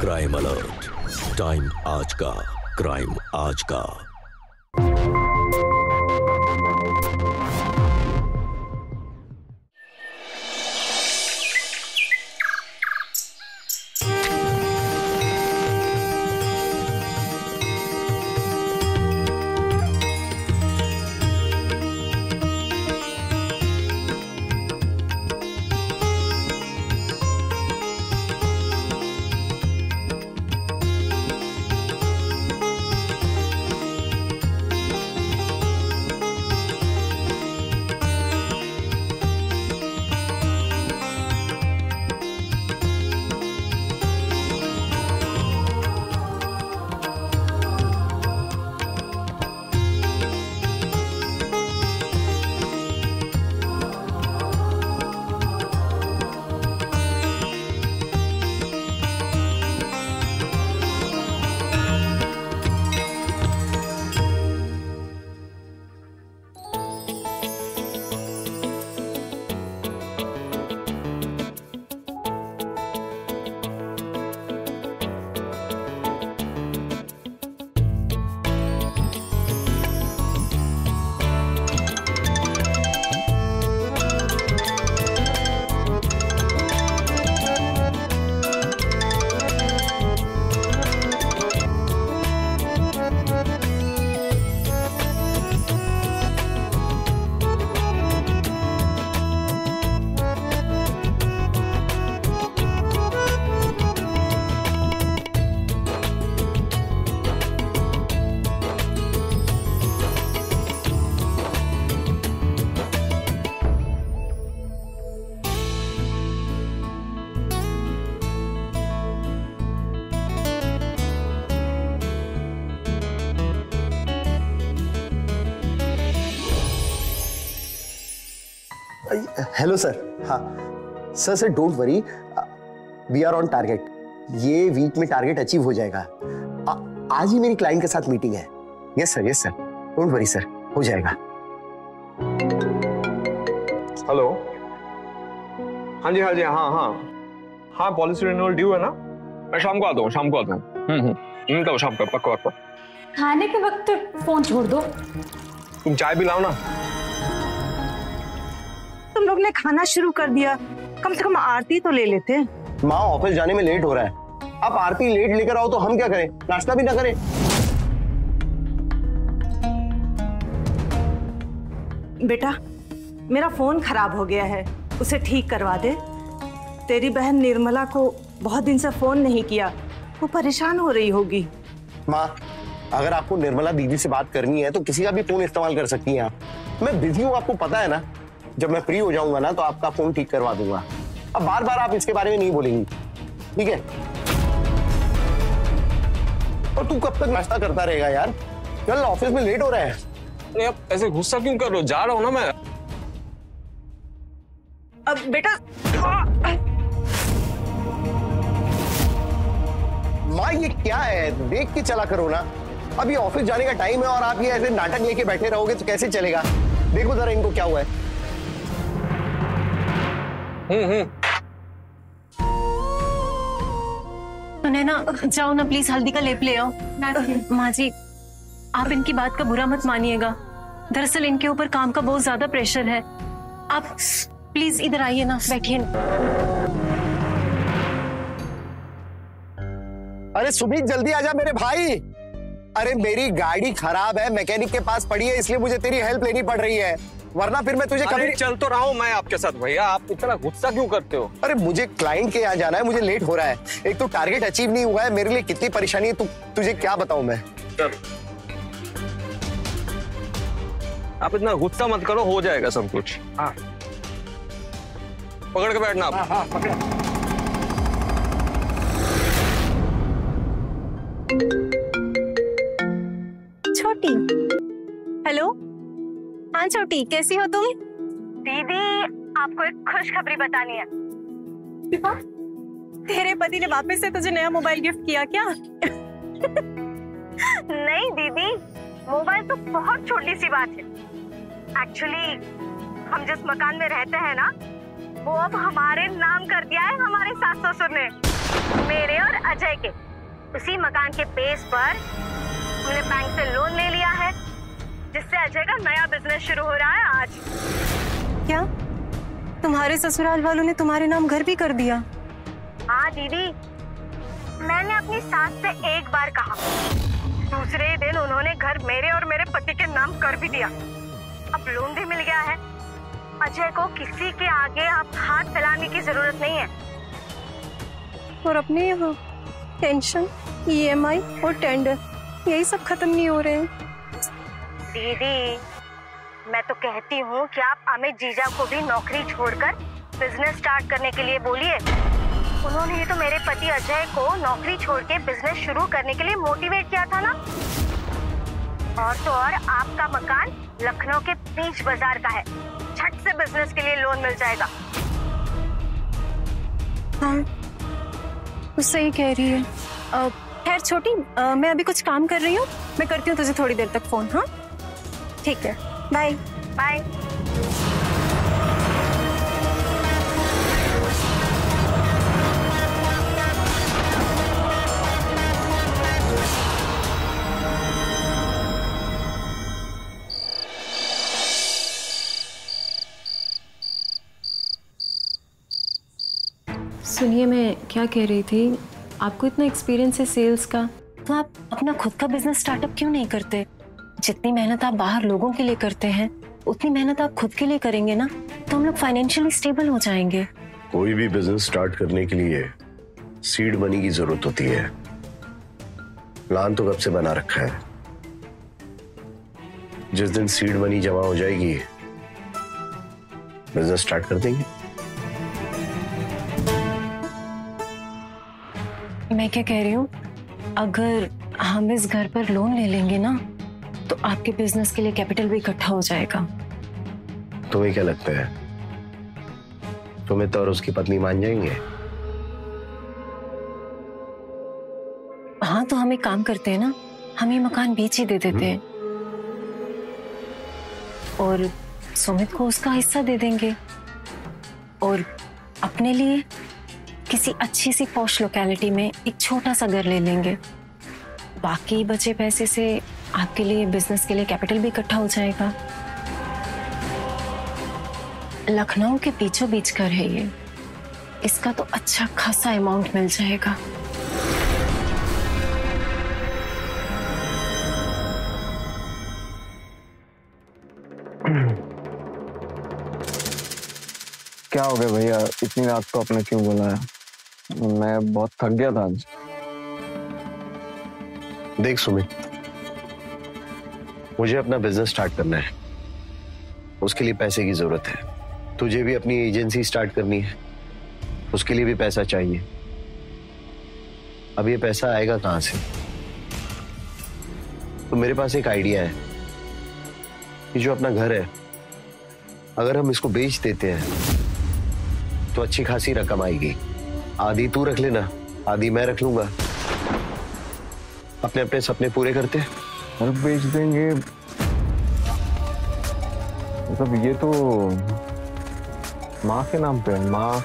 Crime alert, time आज का, crime आज का। Hello sir. हाँ sir don't worry, we are on target. ये वीक में टारगेट अचीव हो जाएगा। आज ही मेरी क्लाइंट के साथ मीटिंग है। Yes sir don't worry sir, हो जाएगा। हेलो, हाँ जी हाँ पॉलिसी रिन्यूअल ड्यू है ना, मैं शाम को आता हूँ मिलता हूँ शाम को पक्का। खाने के वक्त फोन छोड़ दो। तुम चाय भी लाओ ना। तुम लोग ने खाना शुरू कर दिया, कम से कम आरती तो ले लेते। माँ ऑफिस जाने में लेट हो रहा है, आप आरती लेट लेकर आओ तो हम क्या करें, नाश्ता भी ना करें। बेटा मेरा फोन खराब हो गया है, उसे ठीक करवा दे। तेरी बहन निर्मला को बहुत दिन से फोन नहीं किया, वो परेशान हो रही होगी। माँ अगर आपको निर्मला दीदी से बात करनी है तो किसी का भी फोन इस्तेमाल कर सकती हैं आप। मैं बिजी हूँ, आपको पता है ना। जब मैं फ्री हो जाऊंगा ना तो आपका फोन ठीक करवा दूंगा। अब बार बार आप इसके बारे में नहीं बोलेंगी, ठीक है? और तू कब तक नाश्ता करता रहेगा यार? कल ऑफिस में लेट हो रहा है। अरे आप ऐसे गुस्सा क्यों कर रहे हो? जा रहा हूं ना मैं। अब बेटा माँ ये क्या है, देख के चला करो ना। अभी ऑफिस जाने का टाइम है और आप ये ऐसे नाटक लेके बैठे रहोगे तो कैसे चलेगा? देखो जरा इनको क्या हुआ है। सुने ना, जाओ ना प्लीज हल्दी का लेप ले आओ। माँ जी आप इनकी बात का बुरा मत मानिएगा, दरअसल इनके ऊपर काम का बहुत ज्यादा प्रेशर है। आप प्लीज इधर आइए ना, बैठिए ना। अरे सुमित जल्दी आजा मेरे भाई। अरे मेरी गाड़ी खराब है, मैकेनिक के पास पड़ी है, इसलिए मुझे तेरी हेल्प लेनी पड़ रही है, वरना फिर मैं तुझे कभी। चल तो रहा हूं मैं आपके साथ भैया, आप इतना गुस्सा क्यों करते हो? अरे मुझे क्लाइंट के यहाँ जाना है, मुझे लेट हो रहा है। एक तो टारगेट अचीव नहीं हुआ है, मेरे लिए कितनी परेशानी है तुझे क्या बताऊं मैं। आप इतना गुस्सा मत करो, हो जाएगा सब कुछ। हाँ पकड़ के बैठना आप। हाँ पकड़। छोटी, हेलो। हाँ छोटी, कैसी हो तुम? दीदी आपको एक खुशखबरी बतानी है। तेरे पति ने वापस से तुझे नया मोबाइल गिफ्ट किया क्या? नहीं दीदी, मोबाइल तो बहुत छोटी सी बात है। एक्चुअली हम जिस मकान में रहते हैं ना, वो अब हमारे नाम कर दिया है हमारे सास ससुर ने। मेरे और अजय के। उसी मकान के बेस पर हमने बैंक से लोन ले लिया है, जिससे अजय का नया बिजनेस शुरू हो रहा है आज। क्या तुम्हारे ससुराल वालों ने तुम्हारे नाम घर भी कर दिया? हाँ दीदी, मैंने अपनी सास से एक बार कहा, दूसरे ही दिन उन्होंने घर मेरे और मेरे पति के नाम कर भी दिया। अब लोन भी मिल गया है। अजय को किसी के आगे आप हाथ फैलाने की जरूरत नहीं है। और अपने यहाँ टेंशन, EMI और टेंडर, यही सब खत्म नहीं हो रहे हैं। दीदी, मैं तो कहती हूँ कि आप अमित जीजा को भी नौकरी छोड़कर बिजनेस स्टार्ट करने के लिए बोलिए। उन्होंने ही तो मेरे पति अजय को नौकरी छोड़ के बिजनेस शुरू करने के लिए मोटिवेट किया था ना। और तो और आपका मकान लखनऊ के बीच बाजार का है, झट से बिजनेस के लिए लोन मिल जाएगा। हाँ, तो सही कह रही है। खैर छोटी, मैं अभी कुछ काम कर रही हूँ, मैं करती हूँ तुझे थोड़ी देर तक फोन। हाँ ठीक है, बाय बाय। सुनिए, मैं क्या कह रही थी, आपको इतना एक्सपीरियंस है सेल्स का, तो आप अपना खुद का बिजनेस स्टार्टअप क्यों नहीं करते? जितनी मेहनत आप बाहर लोगों के लिए करते हैं, उतनी मेहनत आप खुद के लिए करेंगे ना, तो हम लोग फाइनेंशियली स्टेबल हो जाएंगे। कोई भी बिजनेस स्टार्ट करने के लिए सीड मनी की जरूरत होती है। प्लान तो कब से बना रखा है। जिस दिन सीड मनी जमा हो जाएगी, बिजनेस स्टार्ट कर देंगे। मैं क्या कह रही हूँ, अगर हम इस घर पर लोन ले लेंगे ना, तो आपके बिजनेस के लिए कैपिटल भी इकट्ठा हो जाएगा। तुम्हें क्या लगता है, तुम्हें तो और उसकी पत्नी मान जाएंगे? हाँ, तो हम एक काम करते हैं ना, हम ये मकान बेच ही दे देते हैं और सुमित को उसका हिस्सा दे देंगे, और अपने लिए किसी अच्छी सी पॉश लोकेलिटी में एक छोटा सा घर ले लेंगे। बाकी बचे पैसे से आपके लिए बिजनेस के लिए कैपिटल भी इकट्ठा हो जाएगा। लखनऊ के बीचों बीच घर है ये, इसका तो अच्छा खासा अमाउंट मिल जाएगा। क्या हो गया भैया, इतनी रात को आपने क्यों बुलाया? मैं बहुत थक गया था आज। देख सुमित, मुझे अपना बिजनेस स्टार्ट करना है, उसके लिए पैसे की जरूरत है। तुझे भी अपनी एजेंसी स्टार्ट करनी है, उसके लिए भी पैसा चाहिए। अब ये पैसा आएगा कहां से? तो मेरे पास एक आइडिया है कि जो अपना घर है, अगर हम इसको बेच देते हैं तो अच्छी खासी रकम आएगी। आधी तू रख लेना, आधी मैं रख लूंगा। अपने अपने सपने पूरे करते हैं। और बेच देंगे मतलब ये तो माँ के नाम पे, माँ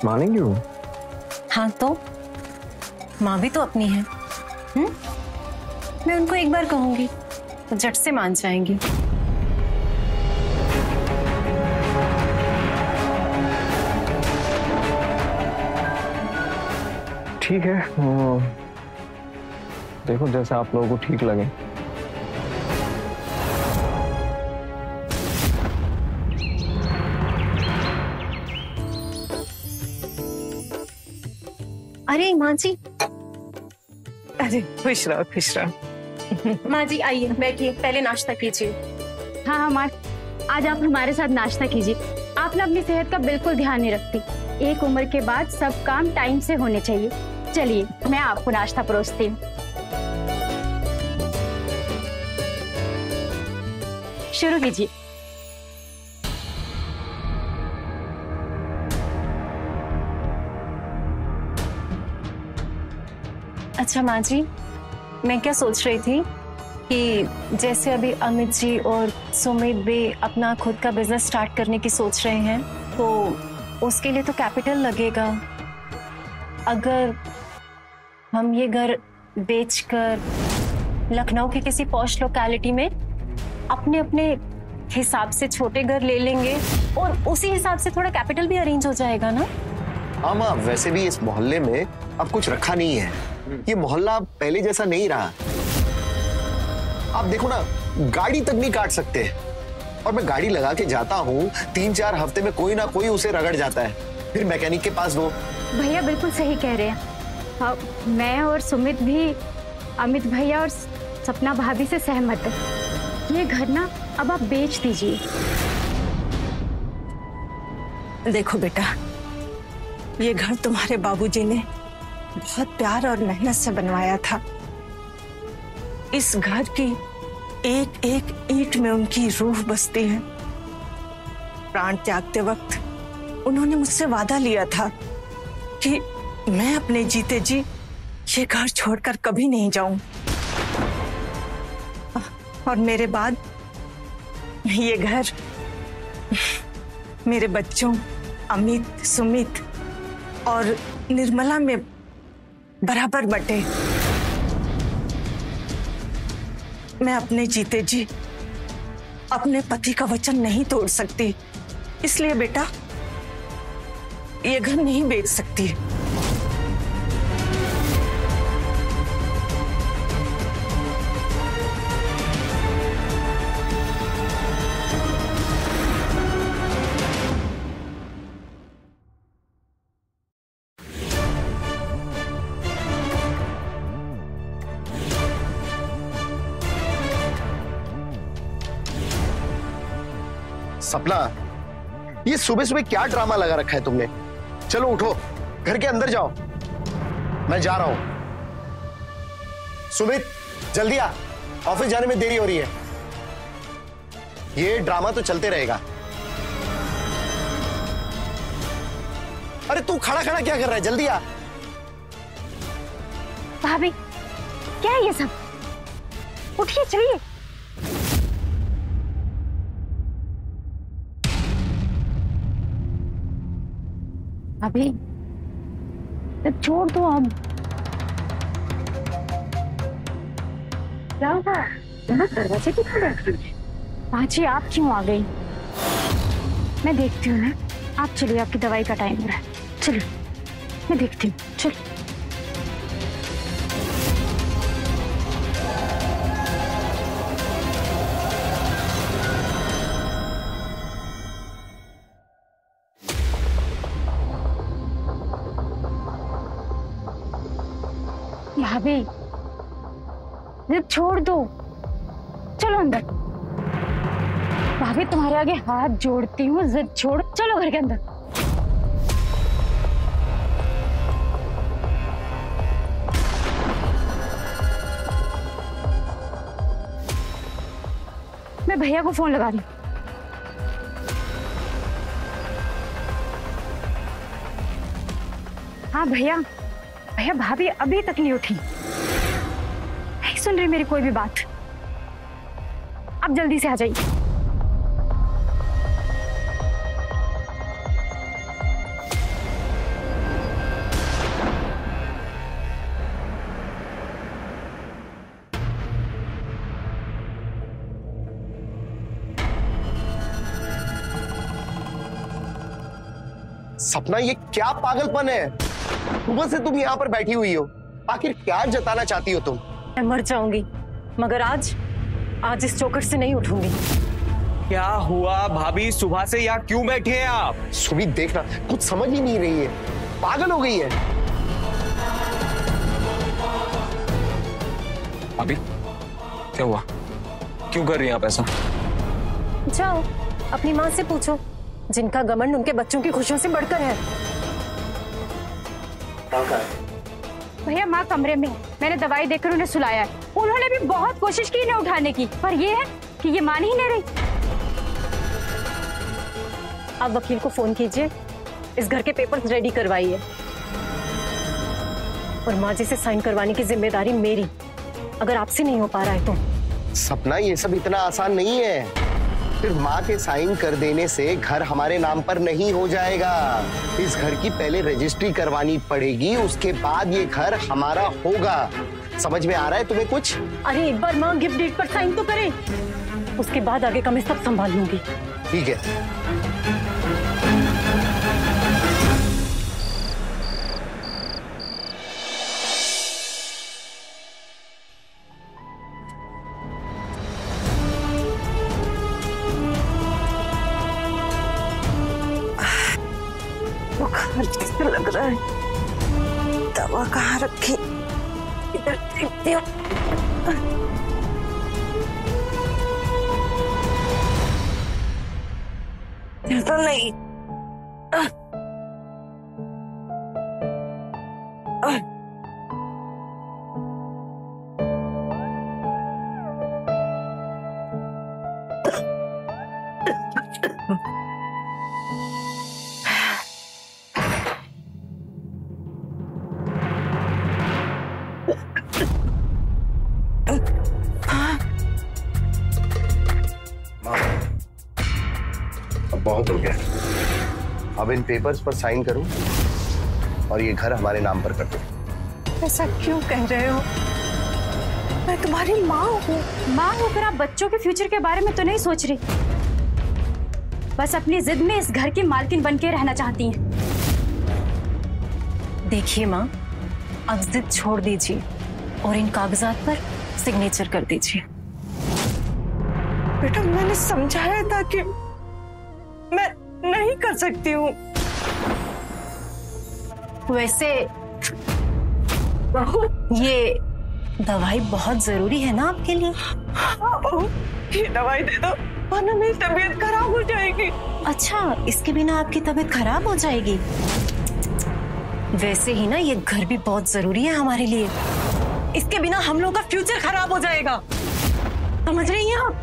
मानेंगी वो? हाँ, तो माँ भी तो अपनी है। मैं उनको एक बार कहूंगी तो झट से मान जाएंगी। ठीक है, देखो जैसे आप लोगों को ठीक लगे। अरे माँ जी, अरे खुश रहो खुश रहो। माँ जी आइए, बैठिए, पहले नाश्ता कीजिए। हाँ हाँ माँ, आज आप हमारे साथ नाश्ता कीजिए। आप ना अपनी सेहत का बिल्कुल ध्यान नहीं रखती। एक उम्र के बाद सब काम टाइम से होने चाहिए। चलिए, मैं आपको नाश्ता परोसती हूँ। शुरू कीजिए। अच्छा माँ जी, मैं क्या सोच रही थी कि जैसे अभी अमित जी और सुमित भी अपना खुद का बिजनेस स्टार्ट करने की सोच रहे हैं, तो उसके लिए तो कैपिटल लगेगा। अगर हम ये घर बेचकर लखनऊ के किसी पॉश लोकेलिटी में अपने अपने हिसाब से छोटे घर ले लेंगे और उसी हिसाब से थोड़ा कैपिटल भी अरेंज हो जाएगा ना। हाँ माँ, वैसे भी इस मोहल्ले में अब कुछ रखा नहीं है। ये मोहल्ला पहले जैसा नहीं रहा। आप देखो ना, गाड़ी तक नहीं काट सकते। और मैं गाड़ी लगा के जाता हूँ, 3-4 हफ्ते में कोई ना कोई उसे रगड़ जाता है, फिर मैकेनिक के पास दो। भैया बिल्कुल सही कह रहे हैं। हाँ, मैं और सुमित भी अमित भैया और सपना भाभी से सहमत है। ये घर ना अब आप बेच दीजिए। देखो बेटा, ये घर तुम्हारे बाबूजी ने बहुत प्यार और मेहनत से बनवाया था। इस घर की एक एक ईंट में उनकी रूह बसती है। प्राण त्यागते वक्त उन्होंने मुझसे वादा लिया था कि मैं अपने जीते जी ये घर छोड़कर कभी नहीं जाऊं। और मेरे बाद ये घर मेरे बच्चों अमित, सुमित और निर्मला में बराबर बटे। मैं अपने जीते जी अपने पति का वचन नहीं तोड़ सकती, इसलिए बेटा ये घर नहीं बेच सकती। सपना, ये सुबह सुबह क्या ड्रामा लगा रखा है तुमने? चलो उठो, घर के अंदर जाओ, मैं जा रहा हूं। सुमित जल्दी आ, ऑफिस जाने में देरी हो रही है। ये ड्रामा तो चलते रहेगा। अरे तू खड़ा खड़ा क्या कर रहा है? जल्दी आ। भाभी क्या है ये सब? उठिए चलिए। अभी तब छोड़ दो। अब क्या हुआ? दरवाजे की तरफ पांची आप क्यों आ गई? मैं देखती हूँ ना। आप चलिए, आपकी दवाई का टाइम हो रहा है। चलिए मैं देखती हूँ। चलिए। भाभी जिद छोड़ दो, चलो अंदर। भाभी तुम्हारे आगे हाथ जोड़ती हूँ, जिद छोड़, चलो घर के अंदर। मैं भैया को फोन लगा रही हूँ। हाँ भैया, भैया भाभी अभी तक नहीं उठी, नहीं सुन रही मेरी कोई भी बात। आप जल्दी से आ जाइए। सपना, ये क्या पागलपन है? सुबह से तुम यहाँ पर बैठी हुई हो, आखिर क्या जताना चाहती हो तुम? मैं मर जाऊंगी मगर आज इस चौखट से नहीं उठूंगी। क्या हुआ भाभी? सुबह से यहाँ क्यों बैठे हैं आप? सुमित देखना, कुछ समझ ही नहीं रही है, पागल हो गई है। भाभी क्या हुआ? क्यों कर रही हैं आप ऐसा? जाओ अपनी माँ से पूछो, जिनका घमंड उनके बच्चों की खुशियों से बढ़कर है। भैया माँ कमरे में है, मैंने दवाई देकर उन्हें सुलाया है। उन्होंने भी बहुत कोशिश की इन्हें उठाने की, पर ये है कि ये मान ही नहीं रही। आप वकील को फोन कीजिए, इस घर के पेपर्स रेडी करवाइए और माँ जी से साइन करवाने की जिम्मेदारी मेरी, अगर आपसे नहीं हो पा रहा है तो। सपना, ये सब इतना आसान नहीं है। सिर्फ माँ के साइन कर देने से घर हमारे नाम पर नहीं हो जाएगा। इस घर की पहले रजिस्ट्री करवानी पड़ेगी, उसके बाद ये घर हमारा होगा। समझ में आ रहा है तुम्हें कुछ? अरे एक बार माँ गिफ्ट डीड पर साइन तो करें, उसके बाद आगे का मैं सब संभाल लूंगी। ठीक है। बुखार जैसा लग रहा है, दवा कहाँ रखी? इधर देखती हूँ। तो नहीं। बहुत हो गया, अब इन पेपर्स पर साइन करो और ये घर हमारे नाम पर कर दो। ऐसा क्यों कह रहे हो? मैं तुम्हारी माँ हूँ। माँ होकर आप बच्चों के फ्यूचर के बारे में तो नहीं सोच रही, बस अपनी जिद में इस घर की मालकिन बनके रहना चाहती हैं। देखिए माँ, अब जिद छोड़ दीजिए और इन कागजात पर सिग्नेचर कर दीजिए। बेटा, मैंने समझाया था कि मैं नहीं कर सकती हूँ। वैसे ये दवाई बहुत जरूरी है ना आपके लिए? ये दवाई दे दो वरना मेरी तबीयत खराब हो जाएगी। अच्छा, इसके बिना आपकी तबीयत खराब हो जाएगी? वैसे ही ना ये घर भी बहुत जरूरी है हमारे लिए, इसके बिना हम लोग का फ्यूचर खराब हो जाएगा। समझ रही हैं आप?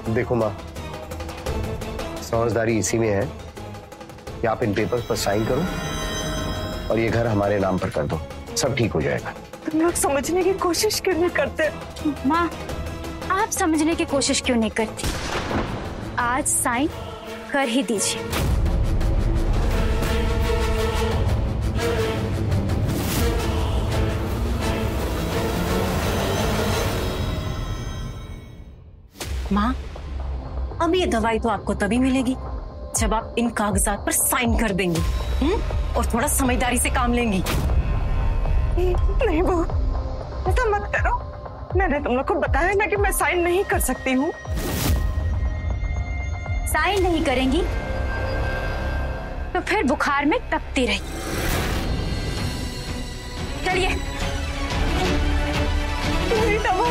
देखो माँ, समझदारी इसी में है कि आप इन पेपर्स पर साइन करो और ये घर हमारे नाम पर कर दो, सब ठीक हो जाएगा। तुम लोग समझने की कोशिश क्यों नहीं करते? माँ, आप समझने की कोशिश क्यों नहीं करती? आज साइन कर ही दीजिए। माँ, अब ये दवाई तो आपको तभी मिलेगी जब आप इन कागजात पर साइन कर देंगी और थोड़ा समझदारी से काम लेंगी। नहीं बहू, ऐसा मत करो। मैंने तुम लोग को बताया ना कि मैं साइन नहीं कर सकती हूँ। साइन नहीं करेंगी तो फिर बुखार में तपती रही। चलिए। मेरी दवा।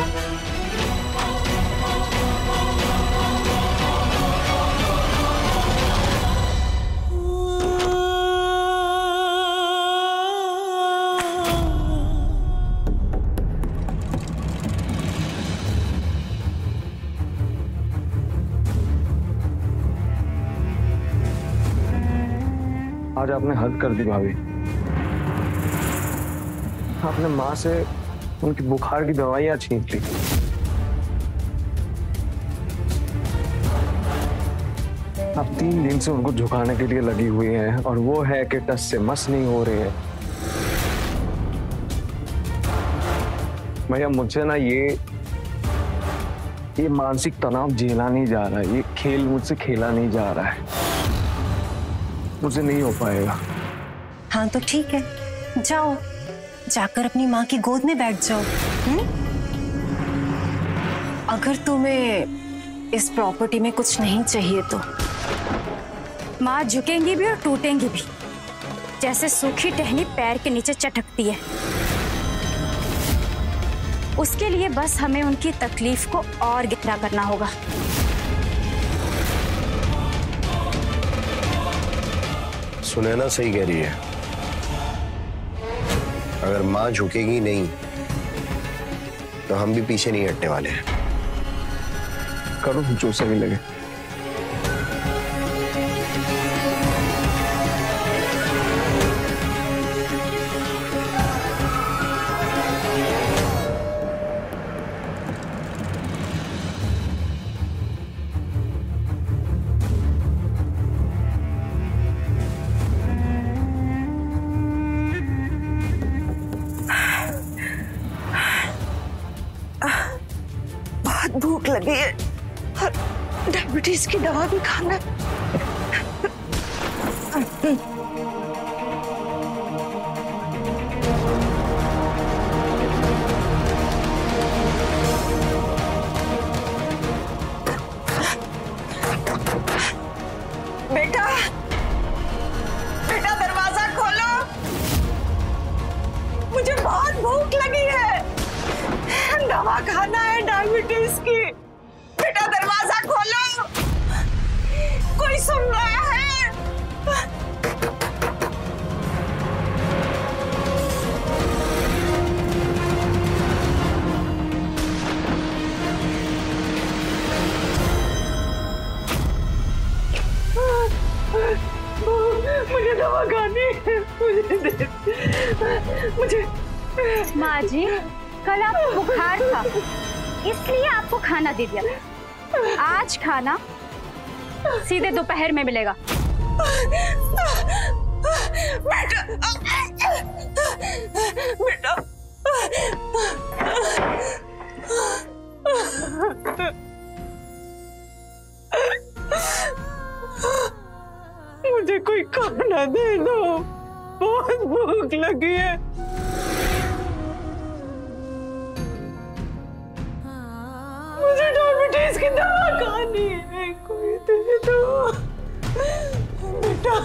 आज आपने हद कर दी भाभी। आपने माँ से उनकी बुखार की दवाइयाँ छीन ली। आप 3 दिन से उनको झुकाने के लिए लगी हुई हैं और वो है कि टस से मस नहीं हो रहे हैं। भैया, मुझे ना ये मानसिक तनाव झेला नहीं जा रहा है, ये खेल मुझसे खेला नहीं जा रहा है, मुझे नहीं हो पाएगा। हाँ तो ठीक है, जाओ, जाकर अपनी माँ की गोद में बैठ जाओ। अगर तुम्हें इस प्रॉपर्टी में कुछ नहीं चाहिए तो। माँ झुकेंगी भी और टूटेंगी भी, जैसे सूखी टहनी पैर के नीचे चटकती है। उसके लिए बस हमें उनकी तकलीफ को और गहरा करना होगा। सुनैना सही कह रही है, अगर माँ झुकेगी नहीं तो हम भी पीछे नहीं हटने वाले हैं। करो जो सही लगे। भूख लगी है और डायबिटीज की दवा भी खाना है। बेटा, बेटा दरवाजा खोलो, मुझे बहुत भूख लगी है, दवा खाना है डायबिटीज की। बेटा दरवाजा खोलो, कोई सुन रहा है? मुझे दवा खानी है, मुझे माँ जी, कल आपको बुखार था इसलिए आपको खाना दे दिया। आज खाना सीधे दोपहर में मिलेगा। बेटा, बेटा, मुझे कोई खाना दे दो, बहुत भूख लगी है। मुझे डायबिटीज की दवा खानी है, कोई दे दो बेटा।